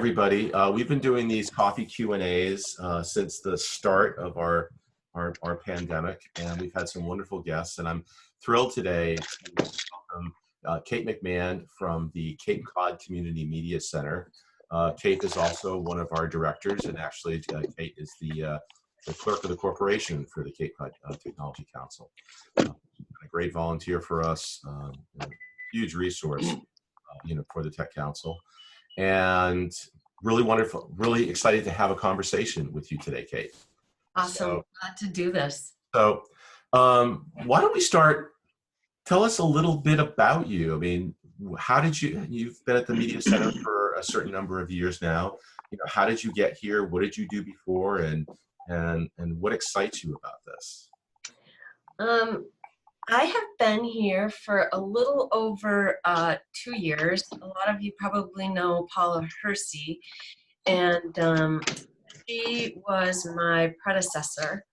Everybody. We've been doing these coffee Q&As since the start of our pandemic, and we've had some wonderful guests. And I'm thrilled today to welcome Kate McMahon from the Cape Cod Community Media Center. Kate is also one of our directors, and actually Kate is the clerk of the corporation for the Cape Cod Technology Council. A great volunteer for us, a huge resource, for the Tech Council. And really wonderful, really excited to have a conversation with you today, Kate. Awesome. Glad to do this. So why don't we start? Tell us a little bit about you. I mean, how did you've been at the Media Center for a certain number of years now. How did you get here? What did you do before? And what excites you about this? I have been here for a little over 2 years. A lot of you probably know Paula Hersey, and she was my predecessor.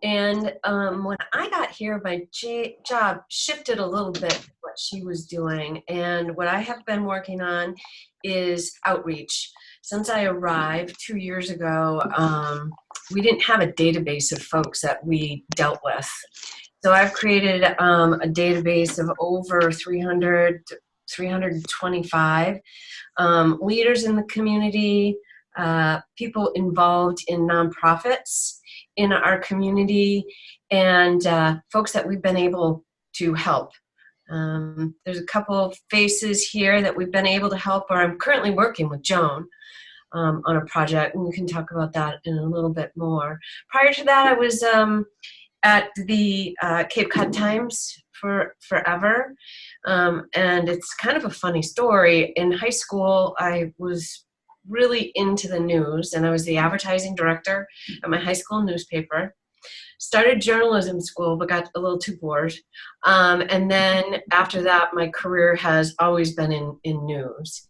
And when I got here, my job shifted a little bit what she was doing. And what I have been working on is outreach. Since I arrived 2 years ago, we didn't have a database of folks that we dealt with. So I've created a database of over 325 leaders in the community, people involved in nonprofits in our community, and folks that we've been able to help. There's a couple of faces here that we've been able to help, or I'm currently working with Joan on a project, and we can talk about that in a little bit more. Prior to that, I was at the Cape Cod Times for forever. And it's kind of a funny story. In high school, I was really into the news, and I was the advertising director at my high school newspaper. Started journalism school, but got a little too bored. And then after that, my career has always been in news.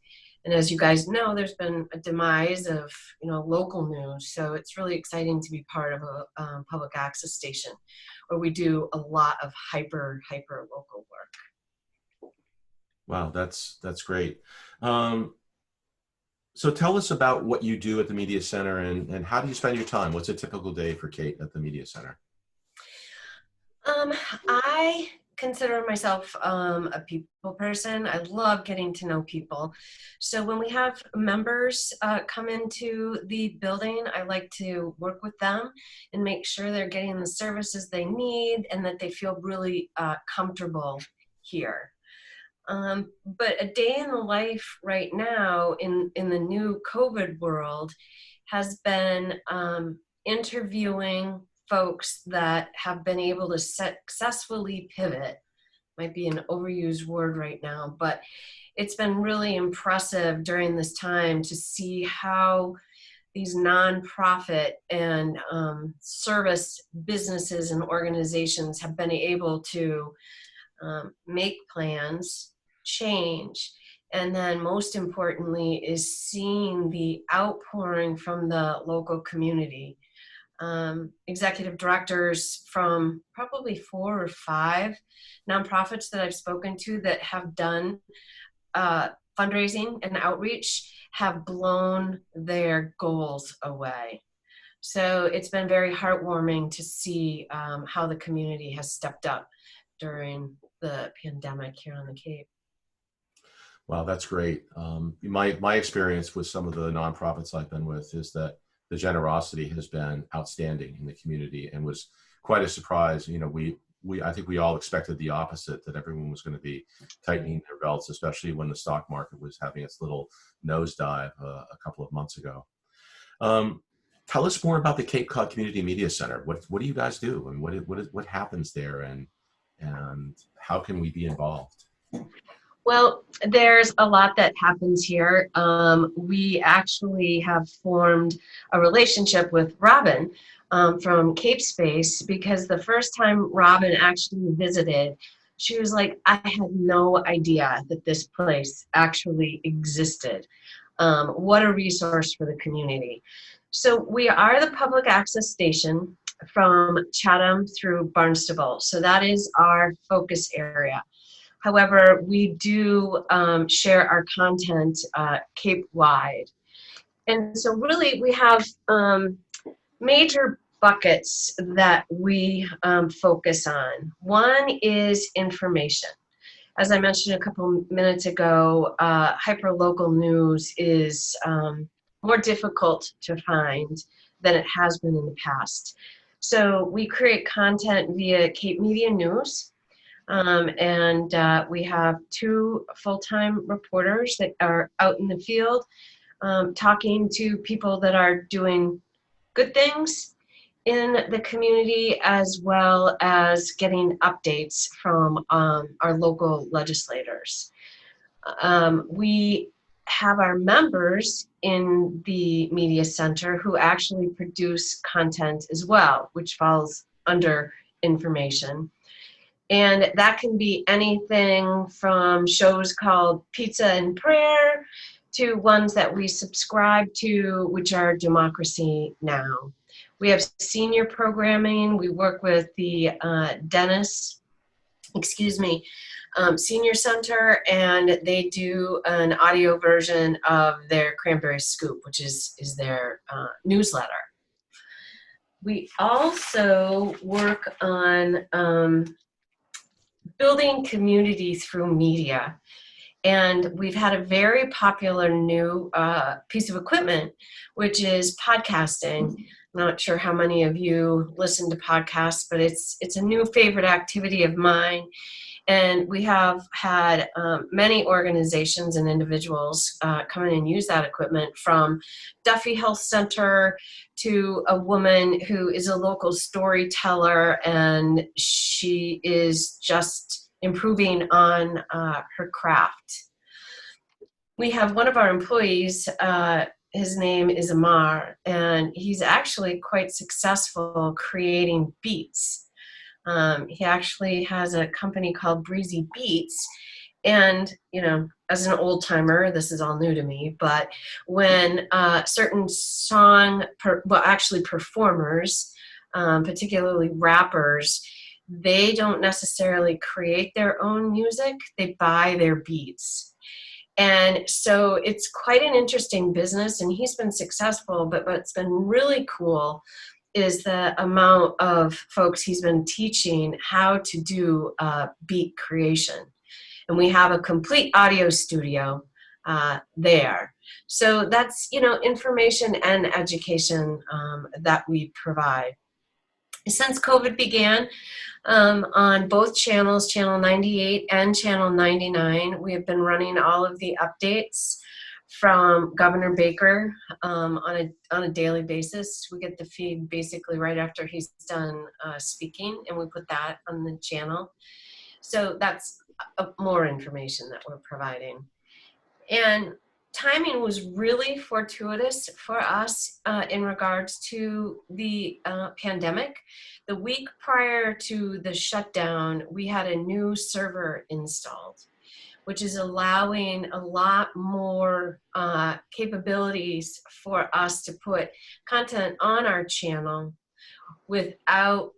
And as you guys know, there's been a demise of local news. So it's really exciting to be part of a public access station where we do a lot of hyper local work. Wow, that's great. So tell us about what you do at the Media Center, and how do you spend your time? What's a typical day for Kate at the Media Center? I consider myself a people person. I love getting to know people. So when we have members come into the building, I like to work with them and make sure they're getting the services they need and that they feel really comfortable here. But a day in the life right now in the new COVID world has been interviewing folks that have been able to successfully pivot. Might be an overused word right now, but it's been really impressive during this time to see how these nonprofit and service businesses and organizations have been able to make plans, change, and then most importantly is seeing the outpouring from the local community. Executive directors from probably 4 or 5 nonprofits that I've spoken to that have done fundraising and outreach have blown their goals away. So it's been very heartwarming to see how the community has stepped up during the pandemic here on the Cape. Wow, that's great. My experience with some of the nonprofits I've been with is that the generosity has been outstanding in the community, and was quite a surprise. I think we all expected the opposite, that everyone was going to be tightening their belts, especially when the stock market was having its little nosedive a couple of months ago. Tell us more about the Cape Cod Community Media Center. What do you guys do, and what happens there, and how can we be involved? Well, there's a lot that happens here. We actually have formed a relationship with Robin from Cape Space, because the first time Robin actually visited, she was like, I had no idea that this place actually existed. What a resource for the community. So we are the public access station from Chatham through Barnstable. So that is our focus area. However, we do share our content Cape-wide. And so really we have major buckets that we focus on. One is information. As I mentioned a couple minutes ago, hyperlocal news is more difficult to find than it has been in the past. So we create content via Kate Media News, and we have 2 full-time reporters that are out in the field talking to people that are doing good things in the community, as well as getting updates from our local legislators. We have our members in the media center who actually produce content as well, which falls under information. And that can be anything from shows called Pizza and Prayer to ones that we subscribe to, which are Democracy Now! We have senior programming. We work with the Senior Center, and they do an audio version of their Cranberry Scoop, which is their newsletter. We also work on building community through media. And we've had a very popular new piece of equipment, which is podcasting. I'm not sure how many of you listen to podcasts, but it's a new favorite activity of mine. And we have had many organizations and individuals come in and use that equipment, from Duffy Health Center to a woman who is a local storyteller, and she is just improving on her craft. We have one of our employees, his name is Amar, and he's actually quite successful creating beats. He actually has a company called Breezy Beats. And, you know, as an old timer, this is all new to me, but when certain performers, particularly rappers, they don't necessarily create their own music, they buy their beats. And so it's quite an interesting business, and he's been successful, but what's been really cool is the amount of folks he's been teaching how to do beat creation. And we have a complete audio studio there. So that's, you know, information and education that we provide. Since COVID began, on both channels, Channel 98 and Channel 99, we have been running all of the updates from Governor Baker on a daily basis. We get the feed basically right after he's done speaking, and we put that on the channel. So that's more information that we're providing. And timing was really fortuitous for us in regards to the pandemic. The week prior to the shutdown, we had a new server installed, which is allowing a lot more capabilities for us to put content on our channel without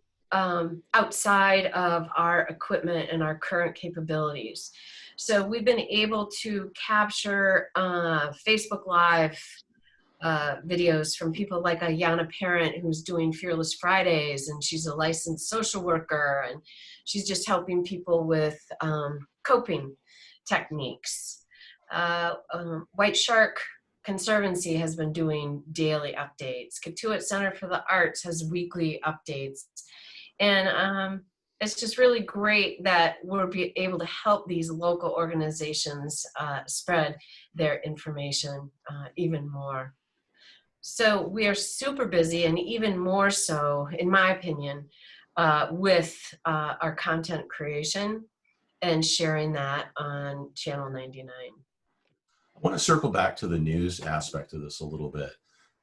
outside of our equipment and our current capabilities. So we've been able to capture Facebook Live videos from people like Ayanna Parent, who's doing Fearless Fridays, and she's a licensed social worker, and she's just helping people with coping techniques. White Shark Conservancy has been doing daily updates. Katuitt Center for the Arts has weekly updates. And it's just really great that we'll be able to help these local organizations spread their information even more. So we are super busy, and even more so, in my opinion, with our content creation and sharing that on Channel 99. I want to circle back to the news aspect of this a little bit.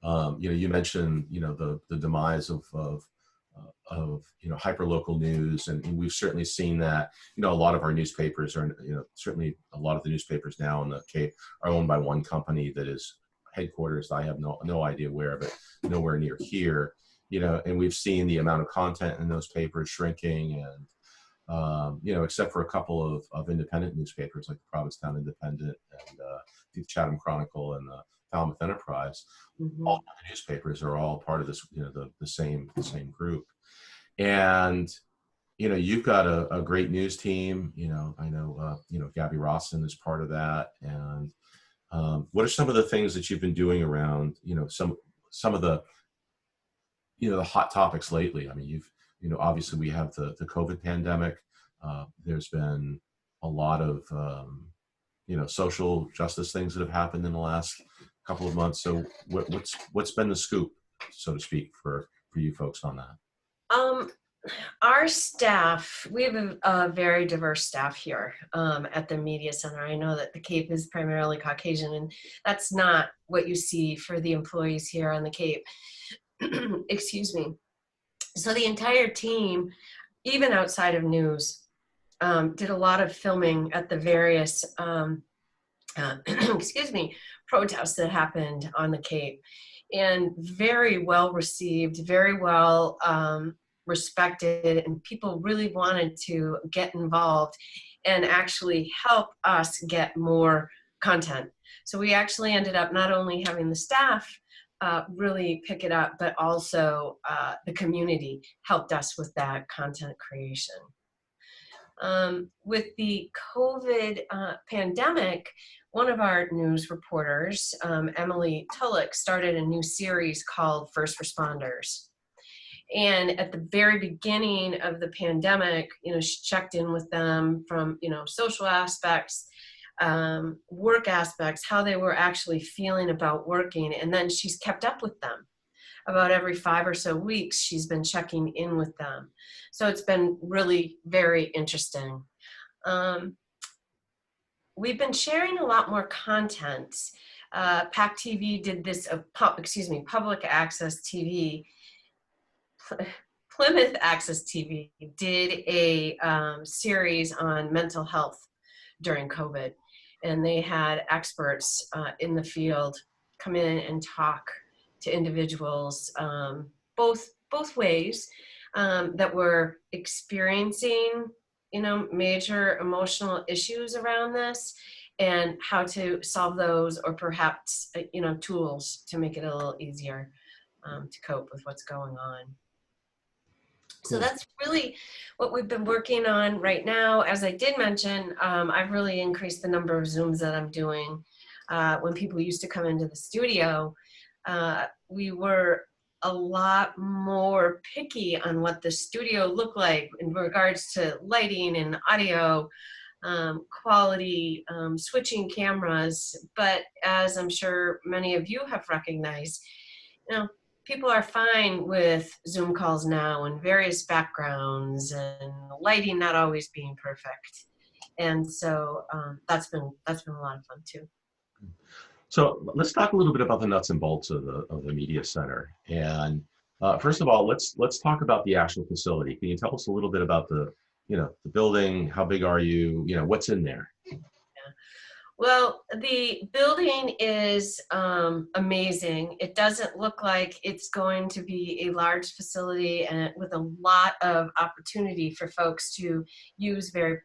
You know, you mentioned, you know, the demise of you know, hyperlocal news, and we've certainly seen that. You know, a lot of our newspapers are, you know, certainly a lot of the newspapers now in the Cape are owned by one company that is headquarters. I have no idea where, but nowhere near here. You know, and we've seen the amount of content in those papers shrinking, and you know, except for a couple of independent newspapers like the Provincetown Independent and the Chatham Chronicle and Falmouth Enterprise, Mm-hmm. all the newspapers are all part of this, the same group. And you've got a great news team. I know Gabby Rosson is part of that. And what are some of the things that you've been doing around some of the hot topics lately? I mean, obviously we have the COVID pandemic. There's been a lot of social justice things that have happened in the last couple of months. So what's been the scoop, so to speak, for you folks on that? Um, our staff, we have a very diverse staff here at the Media Center. I know that the Cape is primarily Caucasian, and that's not what you see for the employees here on the Cape. Excuse me. So the entire team, even outside of news, did a lot of filming at the various excuse me, protests that happened on the Cape, and very well received, very well respected, and people really wanted to get involved and actually help us get more content. So we actually ended up not only having the staff really pick it up, but also the community helped us with that content creation. With the COVID pandemic, one of our news reporters, Emily Tulloch, started a new series called First Responders. And at the very beginning of the pandemic, she checked in with them from, social aspects, work aspects, how they were actually feeling about working. And then she's kept up with them. About every 5 or so weeks, she's been checking in with them. So it's been really very interesting. We've been sharing a lot more content. PAC TV did this, Public Access TV, Plymouth Access TV did a series on mental health during COVID. And they had experts in the field come in and talk to individuals, both ways, that were experiencing, major emotional issues around this, and how to solve those, or perhaps, tools to make it a little easier to cope with what's going on. Cool. So that's really what we've been working on right now. As I did mention, I've really increased the number of Zooms that I'm doing. When people used to come into the studio, we were a lot more picky on what the studio looked like in regards to lighting and audio, quality, switching cameras. But as I'm sure many of you have recognized, people are fine with Zoom calls now and various backgrounds and lighting not always being perfect. And so that's been a lot of fun too. So let's talk a little bit about the nuts and bolts of the media center. And first of all, let's talk about the actual facility. Can you tell us a little bit about the building? How big are you? What's in there? Yeah. Well, the building is amazing. It doesn't look like it's going to be a large facility and with a lot of opportunity for folks to use very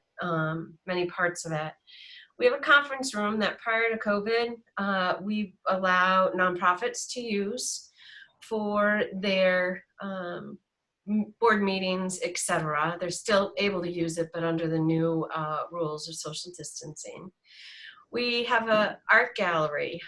many parts of it. We have a conference room that prior to COVID, we allow nonprofits to use for their board meetings, etc. They're still able to use it, but under the new rules of social distancing. We have an art gallery.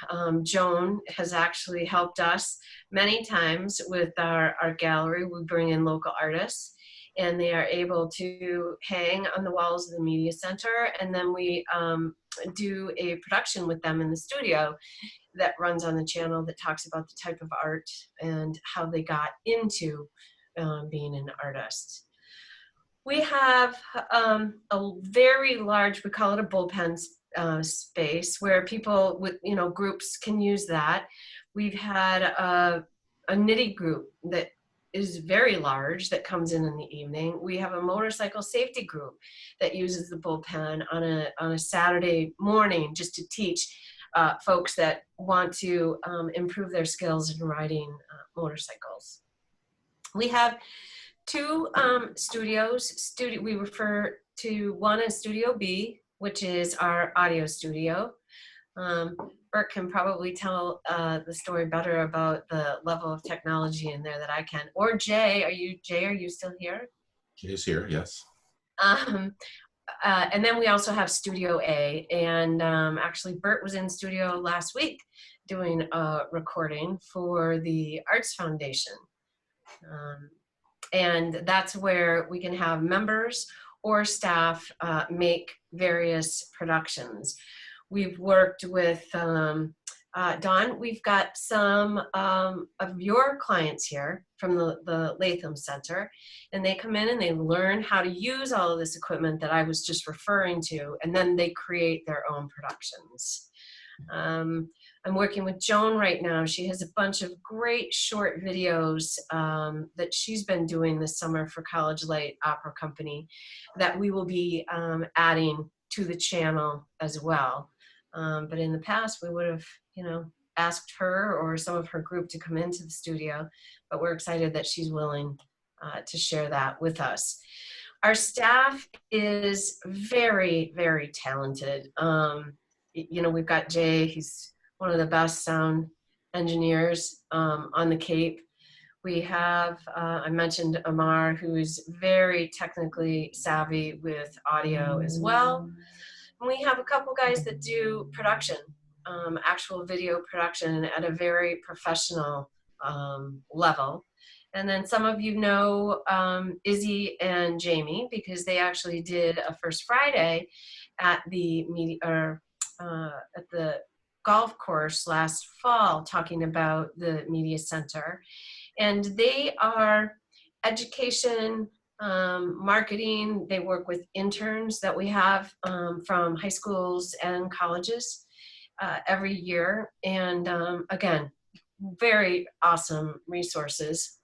Joan has actually helped us many times with our art gallery. We bring in local artists, and they are able to hang on the walls of the media center. And then we do a production with them in the studio that runs on the channel that talks about the type of art and how they got into being an artist. We have a very large, we call it a bullpen space, where people with, groups can use that. We've had a knitting group that is very large that comes in the evening. We have a motorcycle safety group that uses the bullpen on a Saturday morning just to teach folks that want to improve their skills in riding motorcycles. We have two studios. We refer to one as Studio B, which is our audio studio. Bert can probably tell the story better about the level of technology in there that I can. Or Jay, are you still here? Jay's here, yes. Um, and then we also have Studio A, and actually Bert was in studio last week doing a recording for the Arts Foundation. And that's where we can have members or staff make various productions. We've worked with, Dawn, we've got some of your clients here from the Latham Center, and they come in and they learn how to use all of this equipment that I was just referring to, and then they create their own productions. I'm working with Joan right now. She has a bunch of great short videos that she's been doing this summer for College Light Opera Company that we will be adding to the channel as well. But in the past, we would have, asked her or some of her group to come into the studio, but we're excited that she's willing to share that with us. Our staff is very, very talented. We've got Jay, he's one of the best sound engineers on the Cape. We have, I mentioned Amar, who's very technically savvy with audio as well. And we have a couple guys that do production, actual video production at a very professional level. And then some of you know Izzy and Jamie because they actually did a First Friday at the at the golf course last fall talking about the media center, and they are education, marketing. They work with interns that we have from high schools and colleges every year, and again, very awesome resources.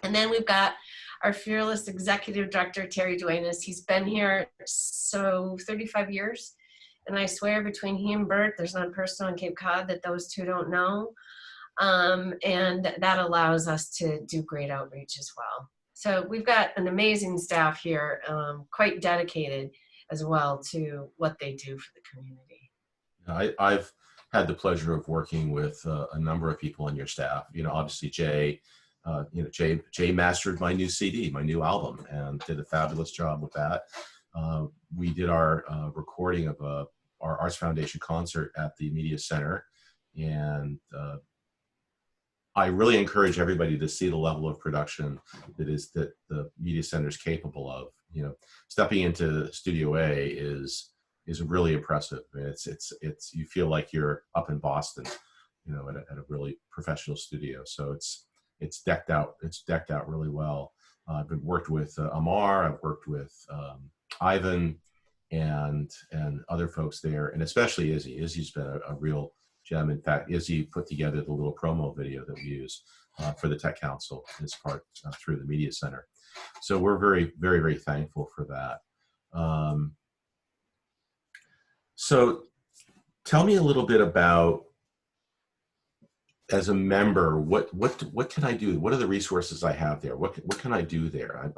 And then we've got our fearless executive director, Terry Duenas. He's been here 35 years. And I swear between he and Bert, there's not a person on Cape Cod that those two don't know. And that allows us to do great outreach as well. So we've got an amazing staff here, quite dedicated as well to what they do for the community. I've had the pleasure of working with a number of people on your staff. Obviously Jay, Jay mastered my new CD, my new album, and did a fabulous job with that. We did our recording of our Arts Foundation concert at the Media Center, and I really encourage everybody to see the level of production that the Media Center is capable of. Stepping into Studio A is really impressive. It's you feel like you're up in Boston, at a really professional studio. So it's decked out. It's decked out really well. I've been worked with Amar. I've worked with Ivan and other folks there, and especially Izzy. Izzy's been a real gem. In fact, Izzy put together the little promo video that we use for the Tech Council as part through the Media Center. So we're very, very, very thankful for that. So tell me a little bit about, as a member, what can I do? What are the resources I have there? What can I do there?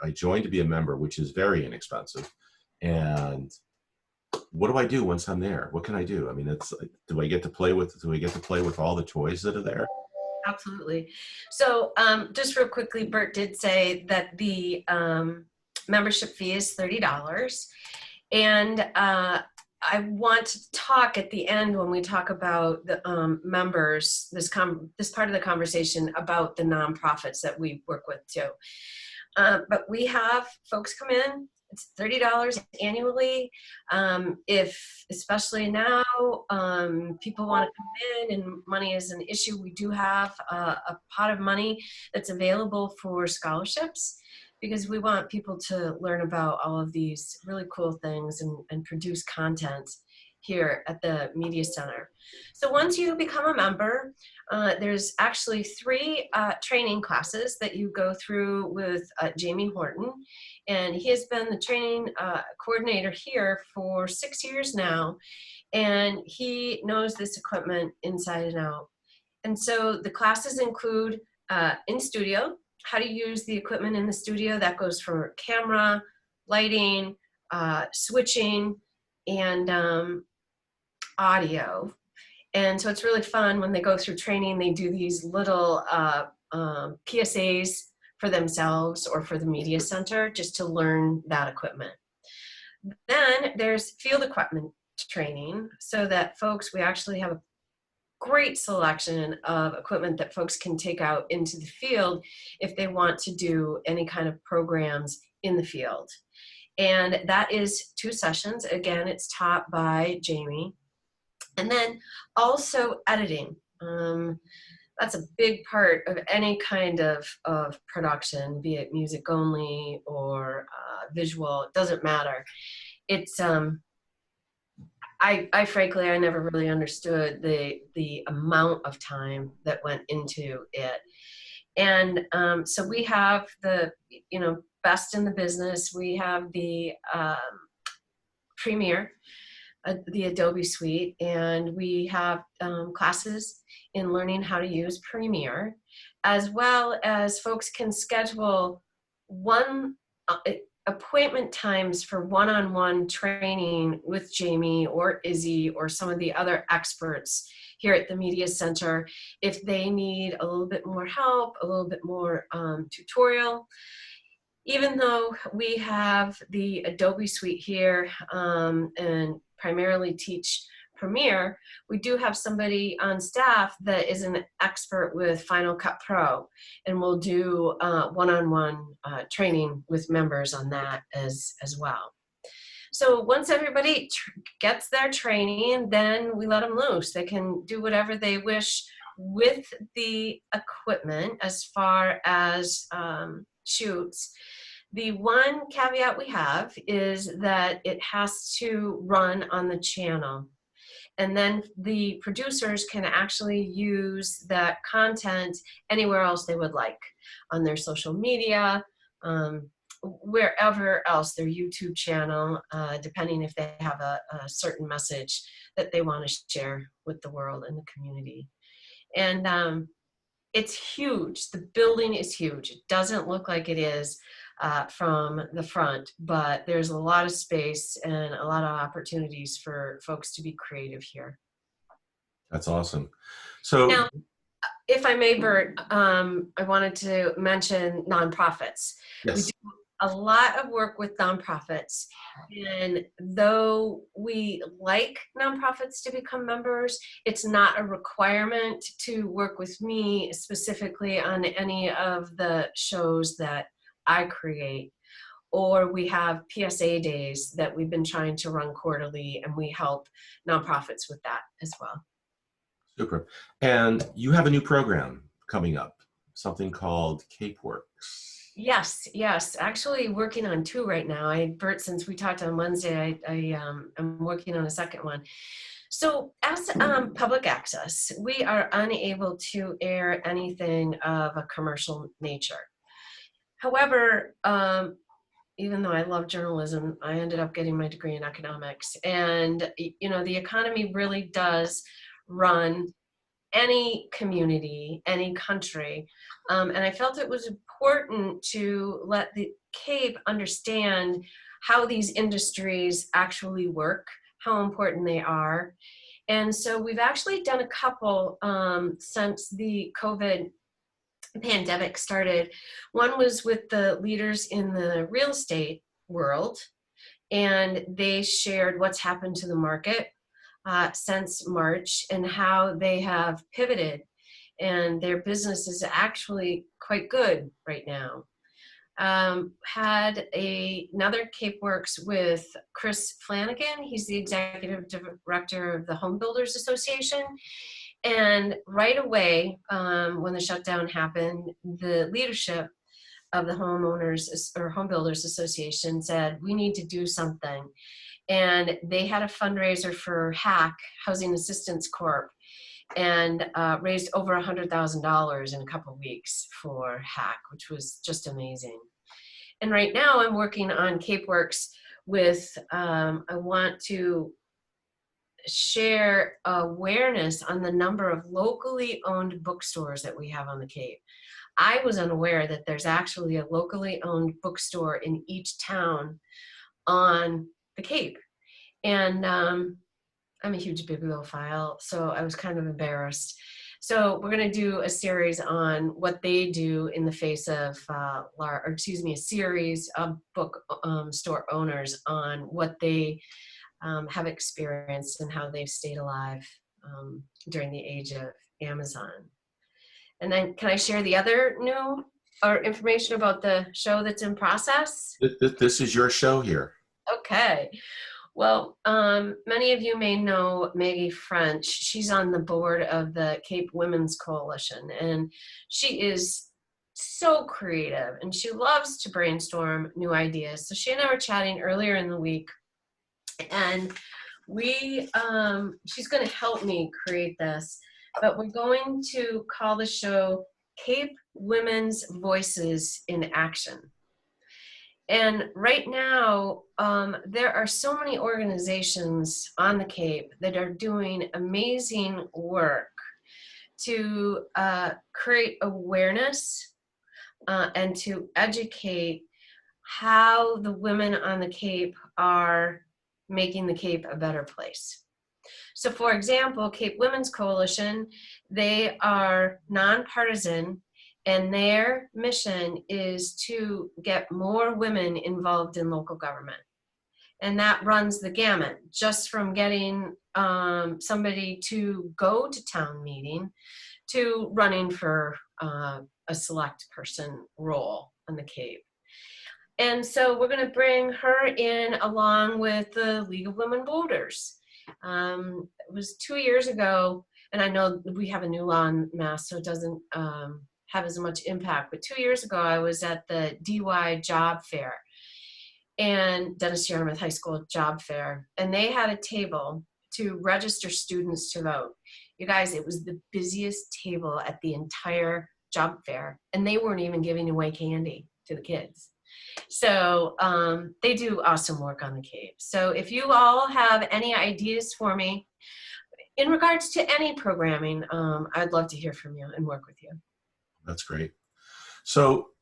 I joined to be a member, which is very inexpensive. And what do I do once I'm there? What can I do? I mean, do I get to play with all the toys that are there? Absolutely. So just real quickly, Bert did say that the membership fee is $30. And I want to talk at the end when we talk about the members, this part of the conversation about the nonprofits that we work with too. But we have folks come in. It's $30 annually. Especially now, people want to come in and money is an issue, we do have a pot of money that's available for scholarships, because we want people to learn about all of these really cool things and produce content here at the Media Center. So once you become a member, there's actually 3 training classes that you go through with Jamie Horton. And he has been the training coordinator here for 6 years now. And he knows this equipment inside and out. And so the classes include in studio, how to use the equipment in the studio. That goes for camera, lighting, switching, and audio. And so it's really fun when they go through training, they do these little PSAs for themselves or for the media center just to learn that equipment. Then there's field equipment training so that folks, we actually have a great selection of equipment that folks can take out into the field if they want to do any kind of programs in the field. And that is 2 sessions. Again, it's taught by Jamie. And then also editing. That's a big part of any kind of production, be it music only or visual, it doesn't matter. It's, I frankly, I never really understood the amount of time that went into it. And so we have the, best in the business. We have the Premiere, the Adobe Suite, and we have classes in learning how to use Premiere, as well as folks can schedule one appointment times for one-on-one training with Jamie or Izzy or some of the other experts here at the Media Center if they need a little bit more help, a little bit more tutorial. Even though we have the Adobe Suite here and primarily teach Premiere, we do have somebody on staff that is an expert with Final Cut Pro, and we'll do one-on-one training with members on that as well. So once everybody gets their training, then we let them loose. They can do whatever they wish with the equipment as far as shoots. The one caveat we have is that it has to run on the channel. And then the producers can actually use that content anywhere else they would like, on their social media, wherever else, their YouTube channel, depending if they have a certain message that they want to share with the world and the community. And it's huge. The building is huge. It doesn't look like it is from the front, but there's a lot of space and a lot of opportunities for folks to be creative here. That's awesome. So now, if I may, Bert, I wanted to mention nonprofits. Yes. We do a lot of work with nonprofits, and though we like nonprofits to become members, it's not a requirement to work with me specifically on any of the shows that I create. Or we have PSA days that we've been trying to run quarterly, and we help nonprofits with that as well. Super. And you have a new program coming up, something called CapeWorks. Yes. Actually working on 2 right now. Bert, since we talked on Wednesday, I'm working on a second one. So as public access, we are unable to air anything of a commercial nature. However, even though I love journalism, I ended up getting my degree in economics. And, the economy really does run any community, any country. And I felt it was important to let the Cape understand how these industries actually work, how important they are. And so we've actually done a couple since the COVID pandemic started. One was with the leaders in the real estate world, and they shared what's happened to the market since March and how they have pivoted, and their business is actually quite good right now. Had another CapeWorks with Chris Flanagan. He's the executive director of the Home Builders Association. And right away, when the shutdown happened, the leadership of the homeowners or Home Builders Association said, we need to do something. And they had a fundraiser for HAC, Housing Assistance Corp, and raised over $100,000 in a couple of weeks for HAC, which was just amazing. And right now I'm working on CapeWorks with, I want to share awareness on the number of locally owned bookstores that we have on the Cape. I was unaware that there's actually a locally owned bookstore in each town on the Cape. And I'm a huge bibliophile, so I was kind of embarrassed. So we're going to do a series on what they do in the face of, a series of book store owners on what they have experienced and how they've stayed alive during the age of Amazon. And then can I share the other new or information about the show that's in process? This is your show here. Okay. Well, many of you may know Maggie French. She's on the board of the Cape Women's Coalition, and she is so creative, and she loves to brainstorm new ideas. So she and I were chatting earlier in the week, and she's going to help me create this, but we're going to call the show Cape Women's Voices in Action. And right now, there are so many organizations on the Cape that are doing amazing work to create awareness and to educate how the women on the Cape are making the Cape a better place. So for example, Cape Women's Coalition, they are nonpartisan, and their mission is to get more women involved in local government. And that runs the gamut, just from getting somebody to go to town meeting to running for a select person role on the Cape. And so we're going to bring her in along with the League of Women Voters. It was 2 years ago, and I know we have a new law in Mass, so it doesn't have as much impact. But 2 years ago, I was at the DY job fair, and Dennis Yarmouth High School job fair, and they had a table to register students to vote. You guys, it was the busiest table at the entire job fair, and they weren't even giving away candy to the kids. So they do awesome work on the Cape. So if you all have any ideas for me in regards to any programming, I'd love to hear from you and work with you. That's great. So,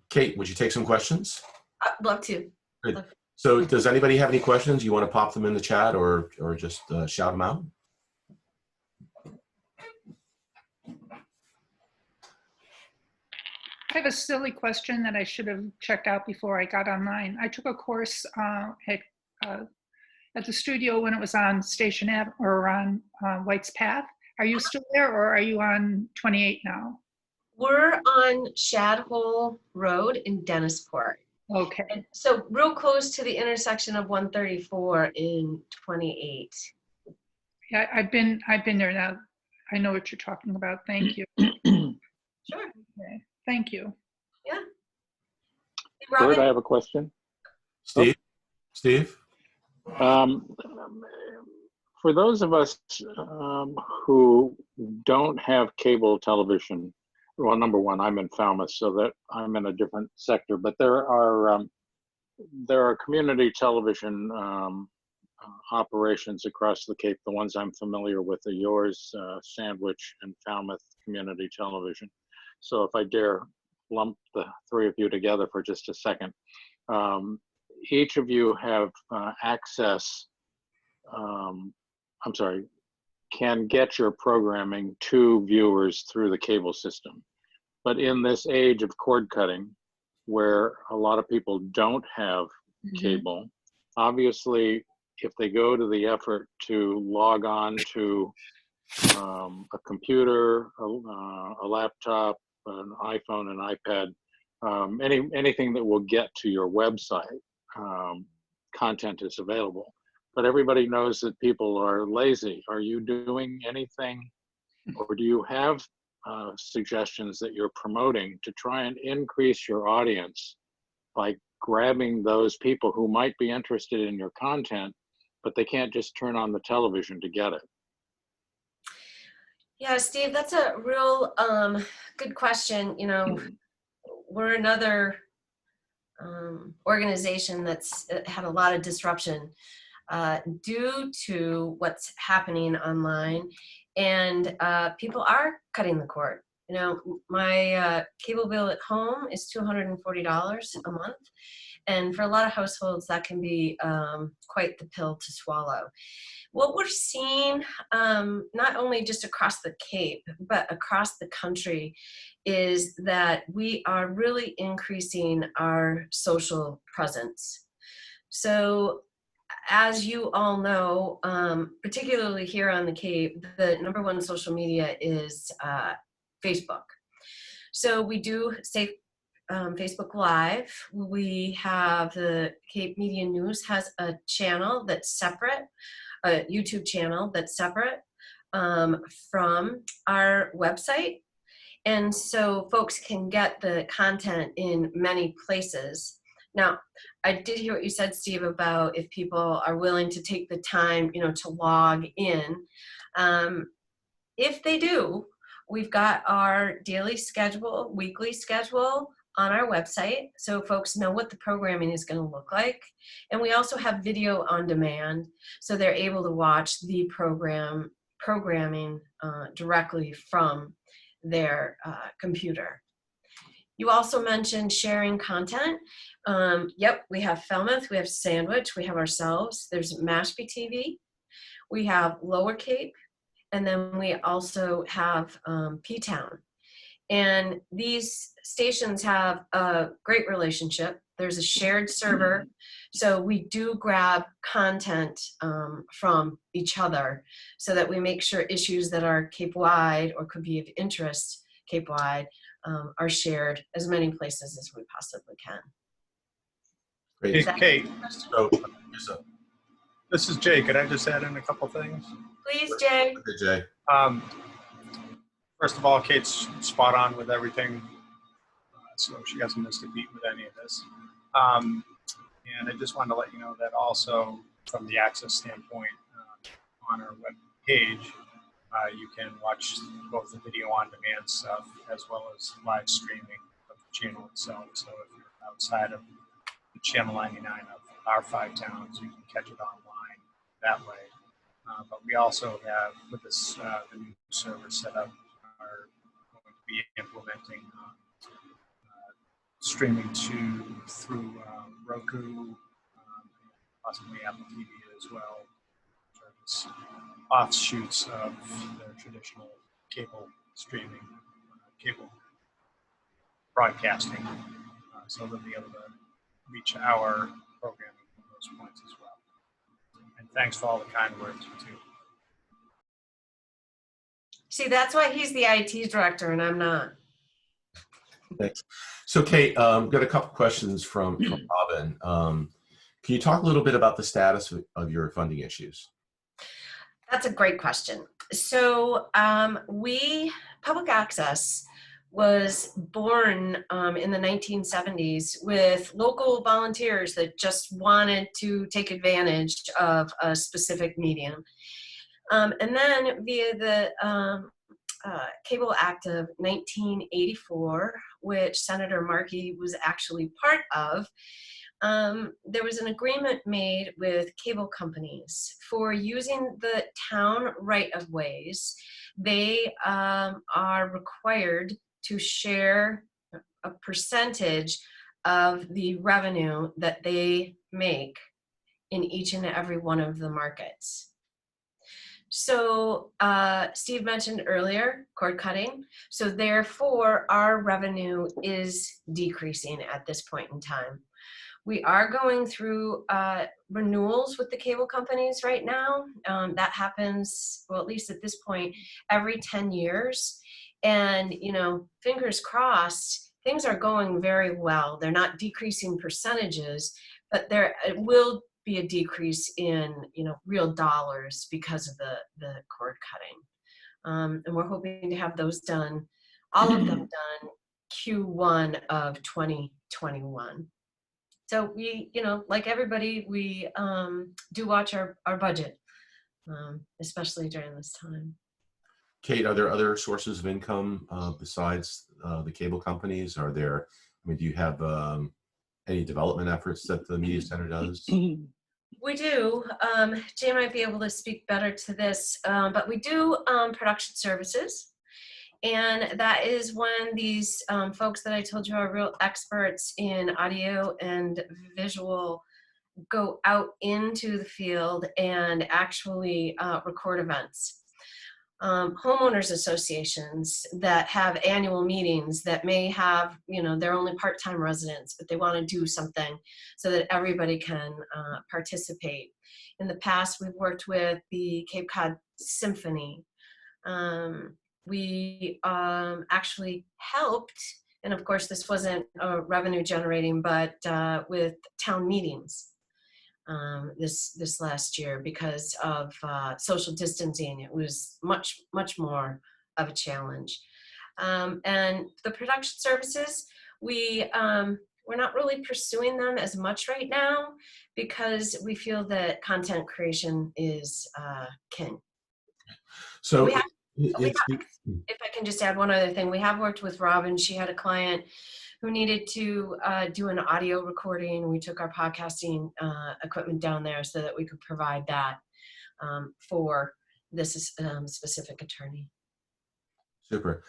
Kate, would you take some questions? I'd love to. Good. So does anybody have any questions? You want to pop them in the chat or just shout them out? I have a silly question that I should have checked out before I got online. I took a course at the studio when it was on Station Ave or on White's Path. Are you still there, or are you on 28 now? We're on Shad Hole Road in Dennisport. Okay. And so real close to the intersection of 134 in 28. Yeah, I've been there now. I know what you're talking about. Thank you. Sure. Okay. Thank you. Yeah. Hey, Bert, I have a question. Steve? Steve? For those of us who don't have cable television, well, number one, I'm in Falmouth, so that I'm in a different sector, but there are community television operations across the Cape. The ones I'm familiar with are yours, Sandwich, and Falmouth Community Television. So if I dare lump the three of you together for just a second, each of you have can get your programming to viewers through the cable system. But in this age of cord cutting, where a lot of people don't have cable, obviously, if they go to the effort to log on to a computer, a laptop, an iPhone, an iPad, anything that will get to your website, content is available. But everybody knows that people are lazy. Are you doing anything, or do you have suggestions that you're promoting to try and increase your audience by grabbing those people who might be interested in your content, but they can't just turn on the television to get it? Yeah, Steve, that's a real good question. You know, we're another organization that's had a lot of disruption due to what's happening online, and people are cutting the cord. You know, my cable bill at home is $240 a month, And for a lot of households, that can be quite the pill to swallow. What we're seeing, not only just across the Cape, but across the country, is that we are really increasing our social presence. So as you all know, particularly here on the Cape, the #1 social media is Facebook. So we do Facebook Live. We have the Cape Media News has a channel that's separate, a YouTube channel that's separate from our website. And so folks can get the content in many places. Now, I did hear what you said, Steve, about if people are willing to take the time, to log in. If they do, we've got our daily schedule, weekly schedule on our website, so folks know what the programming is going to look like. And we also have video on demand, so they're able to watch the programming directly from their computer. You also mentioned sharing content. Yep, we have Falmouth, we have Sandwich, we have ourselves, there's Mashpee TV, we have Lower Cape, and then we also have P-Town. And these stations have a great relationship. There's a shared server, so we do grab content from each other so that we make sure issues that are Cape-wide or could be of interest Cape-wide are shared as many places as we possibly can. Great. Hey, Kate, So, this is Jay. Could I just add in a couple things? Please, Jay. okay, Jay. First of all, Kate's spot on with everything, so she hasn't missed a beat with any of this. And I just wanted to let you know that also from the access standpoint, on our web page, you can watch both the video on demand stuff as well as live streaming of the channel itself. So if you're outside of the channel 99 of our 5 towns, you can catch it online that way. But we also have, with this the new server set up, are going to be implementing streaming through Roku, possibly Apple TV as well. Just offshoots of the traditional cable streaming, cable broadcasting, so they'll be able to reach our programming from those points as well. And thanks for all the kind words too. See, that's why he's the IT director and I'm not. Thanks. So, Kate, got a couple questions from Robin. Can you talk a little bit about the status of your funding issues? That's a great question. So public access was born in the 1970s with local volunteers that just wanted to take advantage of a specific medium. And then via the Cable Act of 1984, which Senator Markey was actually part of, there was an agreement made with cable companies for using the town right-of-ways. They are required to share a percentage of the revenue that they make in each and every one of the markets. So Steve mentioned earlier cord cutting. So therefore, our revenue is decreasing at this point in time. We are going through renewals with the cable companies right now. That happens, well, at least at this point, every 10 years. And, fingers crossed, things are going very well. They're not decreasing percentages, but there will be a decrease in, real dollars because of the cord cutting. And we're hoping to have those done, all of them done, Q1 of 2021. So we, like everybody, we do watch our budget, especially during this time. Kate, are there other sources of income besides the cable companies? Do you have any development efforts that the Media Center does? We do. Jay might be able to speak better to this, but we do production services. And that is when these folks that I told you are real experts in audio and visual go out into the field and actually record events. Homeowners associations that have annual meetings that may have, they're only part-time residents, but they want to do something so that everybody can participate. In the past, we've worked with the Cape Cod Symphony. We actually helped, and of course this wasn't revenue generating, but with town meetings this last year because of social distancing. It was much more of a challenge. And the production services, we're not really pursuing them as much right now because we feel that content creation is king. So if I can just add one other thing, we have worked with Robin. She had a client who needed to do an audio recording. We took our podcasting equipment down there so that we could provide that for this specific attorney. super.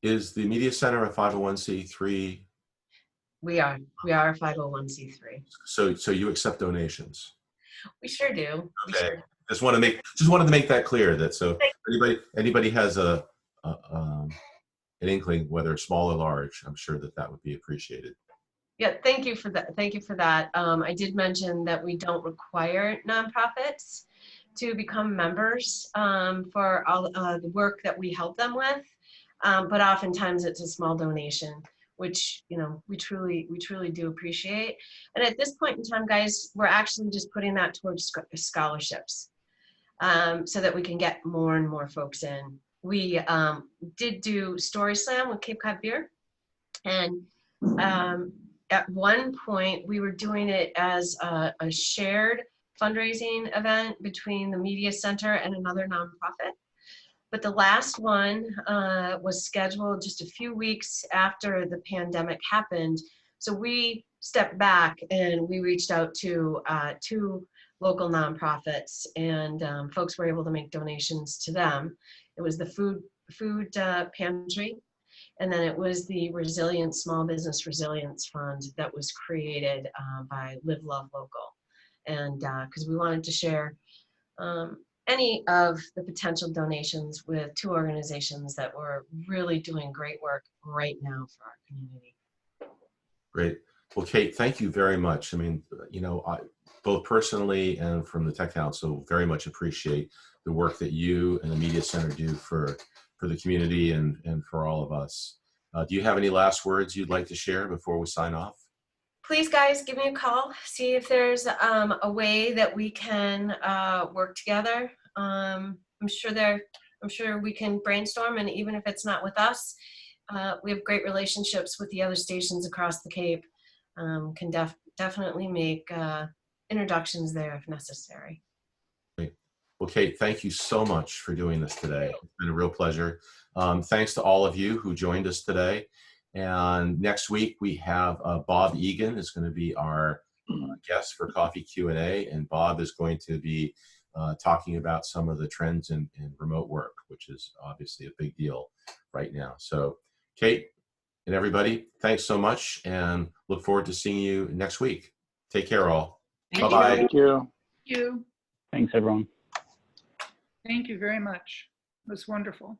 Is the Media Center a 501c3? We are a 501c3. So you accept donations? We sure do. We Okay. sure do. Just wanted to make that clear, that so anybody has an inkling, whether small or large, I'm sure that would be appreciated. Yeah, thank you for that. Thank you for that. I did mention that we don't require nonprofits to become members for all the work that we help them with, but oftentimes it's a small donation, which we truly do appreciate. And at this point in time, guys, we're actually just putting that towards scholarships, so that we can get more and more folks in. We did do Story Slam with Cape Cod Beer, and at one point we were doing it as a shared fundraising event between the Media Center and another nonprofit. But the last one was scheduled just a few weeks after the pandemic happened. So we stepped back and we reached out to two local nonprofits, and folks were able to make donations to them. It was the food pantry, and then it was the Small Business Resilience Fund that was created by Live Love Local. And because we wanted to share any of the potential donations with two organizations that were really doing great work right now for our community. Great. Well, Kate, thank you very much. I mean, I both personally and from the Tech Council very much appreciate the work that you and the Media Center do for the community and for all of us. Do you have any last words you'd like to share before we sign off? Please, guys, give me a call. See if there's a way that we can work together. I'm sure we can brainstorm, and even if it's not with us, we have great relationships with the other stations across the Cape. Can definitely make introductions there if necessary. Great. Well, Kate, thank you so much for doing this today. It's been a real pleasure. Thanks to all of you who joined us today. And next week we have Bob Egan is going to be our guest for Coffee Q&A, and Bob is going to be talking about some of the trends in remote work, which is obviously a big deal right now. So, Kate and everybody, thanks so much, and look forward to seeing you next week. Take care, all. Bye-bye. Thank you. Thank you. Thanks, everyone. Thank you very much. It was wonderful.